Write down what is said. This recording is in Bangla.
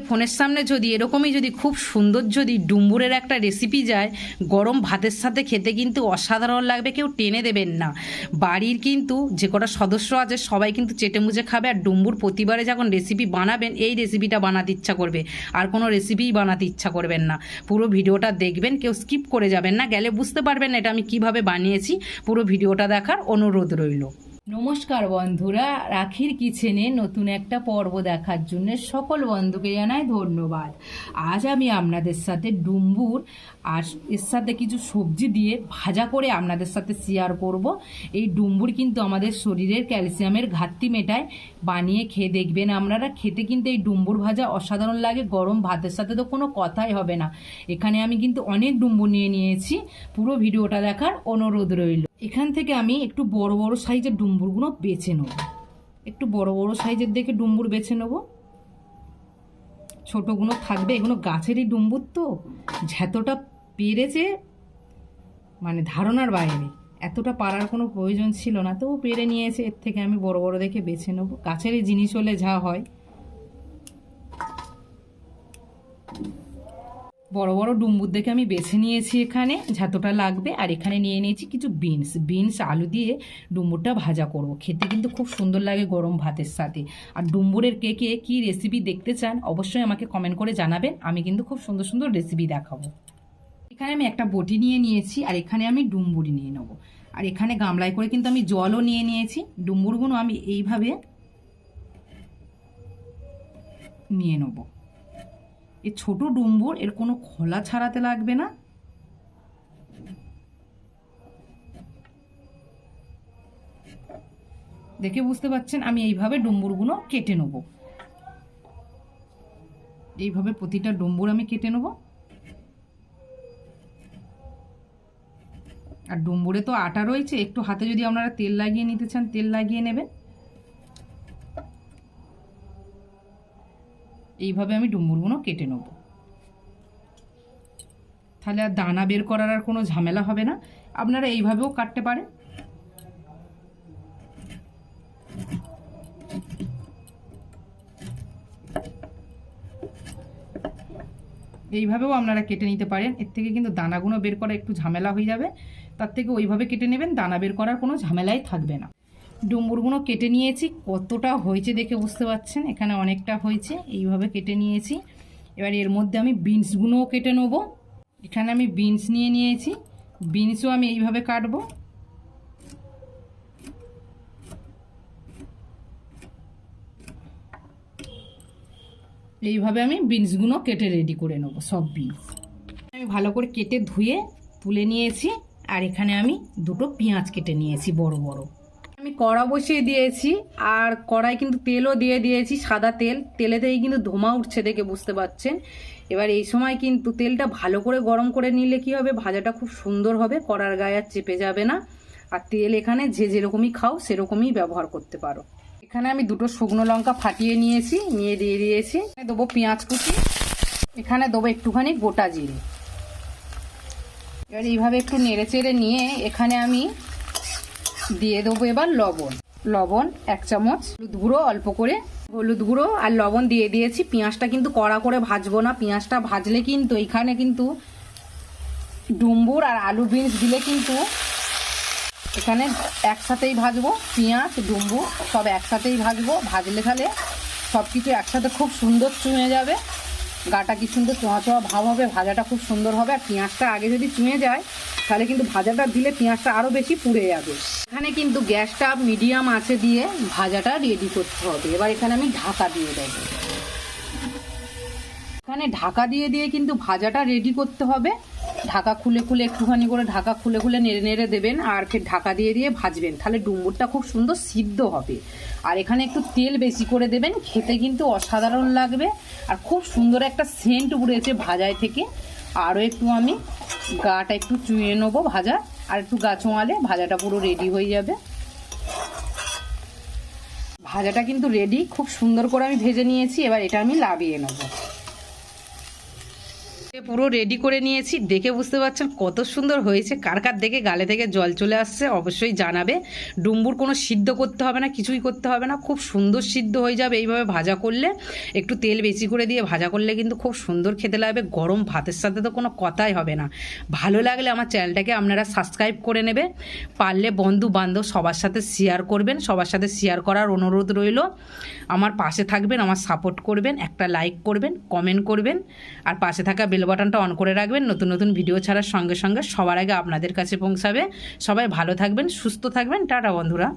ফোনের সামনে যদি এরকমই যদি খুব সুন্দর যদি ডুম্বুরের একটা রেসিপি যায়, গরম ভাতের সাথে খেতে কিন্তু অসাধারণ লাগবে, কেউ টেনে দেবেন না। বাড়ির কিন্তু যে কটা সদস্য আছে সবাই কিন্তু চেটে মুচে খাবে। আর ডুম্বুর প্রতিবারে যখন রেসিপি বানাবেন এই রেসিপিটা বানাতে ইচ্ছা করবে, আর কোনো রেসিপিই বানাতে ইচ্ছা করবেন না। পুরো ভিডিওটা দেখবেন, কেউ স্কিপ করে যাবেন না, গেলে বুঝতে পারবেন না এটা আমি কিভাবে বানিয়েছি। পুরো ভিডিওটা দেখার অনুরোধ রইল। নমস্কার বন্ধুরা, রাখির কিচেনে নতুন একটা পর্ব দেখার জন্য সকল বন্ধুকে জানাই ধন্যবাদ। আজ আমি আপনাদের সাথে ডুম্বুর আর এর সাথে কিছু সবজি দিয়ে ভাজা করে আপনাদের সাথে শেয়ার করব। এই ডুম্বুর কিন্তু আমাদের শরীরের ক্যালসিয়ামের ঘাটতি মেটায়। বানিয়ে খেয়ে দেখবেন আপনারা, খেতে কিন্তু এই ডুম্বুর ভাজা অসাধারণ লাগে। গরম ভাতের সাথে তো কোনো কথাই হবে না। এখানে আমি কিন্তু অনেক ডুম্বুর নিয়ে নিয়েছি, পুরো ভিডিওটা দেখার অনুরোধ রইল। এখান থেকে আমি একটু বড় বড় সাইজের ডুম্বুরগুলো বেছে নেব। একটু বড় বড় সাইজের দেখে ডুম্বুর বেছে নেব, ছোটগুলো থাকবে। এগুলো গাছেরই ডুম্বুর তো, যতটা পেরেছে মানে ধারণার বাইরে, এতটা পারার কোনো প্রয়োজন ছিল না, তো পেরে নিয়েছে। এর থেকে আমি বড় বড় দেখে বেছে নেব। গাছেরই জিনিস হলে যা হয়। বড় বড় ডুম্বুর দেখে আমি বেছে নিয়েছি এখানে যতটা লাগবে। আর এখানে নিয়ে নিয়েছি কিছু বিনস আলু দিয়ে ডুম্বুরটা ভাজা করব। খেতে কিন্তু খুব সুন্দর লাগে গরম ভাতের সাথে। আর ডুম্বুরের কে কে কী রেসিপি দেখতে চান অবশ্যই আমাকে কমেন্ট করে জানাবেন, আমি কিন্তু খুব সুন্দর সুন্দর রেসিপি দেখাবো। এখানে আমি একটা বটি নিয়ে নিয়েছি, আর এখানে আমি ডুম্বুরি নিয়ে নেব। আর এখানে গামলায় করে কিন্তু আমি জলও নিয়ে নিয়েছি। ডুম্বুরগুলো আমি এইভাবে নিয়ে নেব। এই ছোট ডুম্বুর, এর কোনো খোলা ছাড়াতে লাগবে না। দেখে বুঝতে পারছেন আমি এইভাবে ডুম্বুরগুলো কেটে নেব। এইভাবে প্রতিটা ডুম্বুর আমি কেটে নেব। আর ডুম্বুরে তো আটা রয়েছে, একটু হাতে যদি আপনারা তেল লাগিয়ে নিতে চান তেল লাগিয়ে নেবেন। এইভাবে আমি ডুম্বুরগুলো কেটে নেব, তাহলে আর দানা বের করার আর কোনো ঝামেলা হবে না। আপনারা এইভাবেও কাটতে পারেন। এইভাবেও আপনারা কেটে নিতে পারেন। এর থেকে কিন্তু দানাগুলো বের করা একটু ঝামেলা হয়ে যাবে, তার থেকে ওইভাবে কেটে নেবেন, দানা বের করার কোনো ঝামেলাই থাকবে না। ডুম্বুরগুলো কেটে নিয়েছি, কতটা হয়েছে দেখে বুঝতে পারছেন, এখানে অনেকটা হয়েছে। এইভাবে কেটে নিয়েছি। এবার এর মধ্যে আমি বিনসগুলোও কেটে নেবো। এখানে আমি বিনস নিয়ে নিয়েছি, বিনসও আমি এইভাবে কাটবো। এইভাবে আমি বিনসগুলো কেটে রেডি করে নেবো। সব বিনস আমি ভালো করে কেটে ধুয়ে তুলে নিয়েছি। আর এখানে আমি দুটো পেঁয়াজ কেটে নিয়েছি বড় বড়। আমি কড়া বসিয়ে দিয়েছি, আর কড়াই কিন্তু তেলও দিয়ে দিয়েছি, সাদা তেল। তেলেতেই কিন্তু ধোঁয়া উঠছে দেখে বুঝতে পারছেন। এবার এই সময় কিন্তু তেলটা ভালো করে গরম করে নিলে কি হবে, ভাজাটা খুব সুন্দর হবে, কড়ার গায়ে আর চেপে যাবে না। আর তেল এখানে যে যেরকমই খাও সেরকমই ব্যবহার করতে পারো। এখানে আমি দুটো শুকনো লঙ্কা ফাটিয়ে নিয়েছি, নিয়ে দিয়ে দিয়েছি। দেবো পেঁয়াজ কুচি, এখানে দেবো একটুখানি গোটা জিরে। এবার এইভাবে একটু নেড়ে চেড়ে নিয়ে এখানে আমি দিয়ে দেবো এবার লবণ 1 চামচ, হলুদ গুঁড়ো অল্প করে, হলুদ গুঁড়ো আর লবণ দিয়ে দিয়েছি। পেঁয়াজটা কিন্তু কড়া করে ভাজবো না, পেঁয়াজটা ভাজলে কিন্তু এখানে কিন্তু ডুম্বুর আর আলু বিনস দিলে কিন্তু এখানে একসাথেই ভাজবো। পেঁয়াজ ডুম্বুর সব একসাথেই ভাজবো, ভাজলে তাহলে সব কিছু একসাথে খুব সুন্দর চুঁয়ে যাবে। গাটা কি সুন্দর চোঁয়া চোঁয়া ভাব হবে, ভাজাটা খুব সুন্দর হবে। আর পেঁয়াজটা আগে যদি চুঁয়ে যায় তাহলে কিন্তু ভাজাটা দিলে পেঁয়াজটা আরও বেশি পুড়ে যাবে। এখানে কিন্তু গ্যাসটা মিডিয়াম আঁচে দিয়ে ভাজাটা রেডি করতে হবে। এবার এখানে আমি ঢাকা দিয়ে দেবো। এখানে ঢাকা দিয়ে দিয়ে কিন্তু ভাজাটা রেডি করতে হবে। ঢাকা খুলে খুলে একটুখানি করে ঢাকা খুলে খুলে নেড়ে নেড়ে দেবেন, আর ফের ঢাকা দিয়ে দিয়ে ভাজবেন, তাহলে ডুম্বুরটা খুব সুন্দর সিদ্ধ হবে। আর এখানে একটু তেল বেশি করে দেবেন, খেতে কিন্তু অসাধারণ লাগবে। আর খুব সুন্দর একটা সেন্ট উড়েছে ভাজায় থেকে। আরও একটু আমি গাটা একটু চুঁয়ে নেবো ভাজা, আর একটু গা চোঁয়ালে ভাজাটা পুরো রেডি হয়ে যাবে। ভাজাটা কিন্তু রেডি, খুব সুন্দর করে আমি ভেজে নিয়েছি। এবার এটা আমি নামিয়ে নেবো। পুরো রেডি করে নিয়েছি, দেখে বুঝতে পারছেন কত সুন্দর হয়েছে। কার কার দেখে গালে থেকে জল চলে আসছে অবশ্যই জানাবে। ডুম্বুর কোনো সিদ্ধ করতে হবে না, কিছুই করতে হবে না, খুব সুন্দর সিদ্ধ হয়ে যাবে এইভাবে ভাজা করলে। একটু তেল বেশি করে দিয়ে ভাজা করলে কিন্তু খুব সুন্দর খেতে লাগবে। গরম ভাতের সাথে তো কোনো কথাই হবে না। ভালো লাগলে আমার চ্যানেলটাকে আপনারা সাবস্ক্রাইব করে নেবে, পারলে বন্ধু বান্ধব সবার সাথে শেয়ার করবেন, সবার সাথে শেয়ার করার অনুরোধ রইল। আমার পাশে থাকবেন, আমার সাপোর্ট করবেন, একটা লাইক করবেন, কমেন্ট করবেন, আর পাশে থাকা বেল বাটনটা অন করে রাখবেন। নতুন নতুন ভিডিও ছাড়ার সঙ্গে সঙ্গে সবার আগে আপনাদের কাছে পৌঁছাবে। সবাই ভালো থাকবেন, সুস্থ থাকবেন। টাটা বন্ধুরা।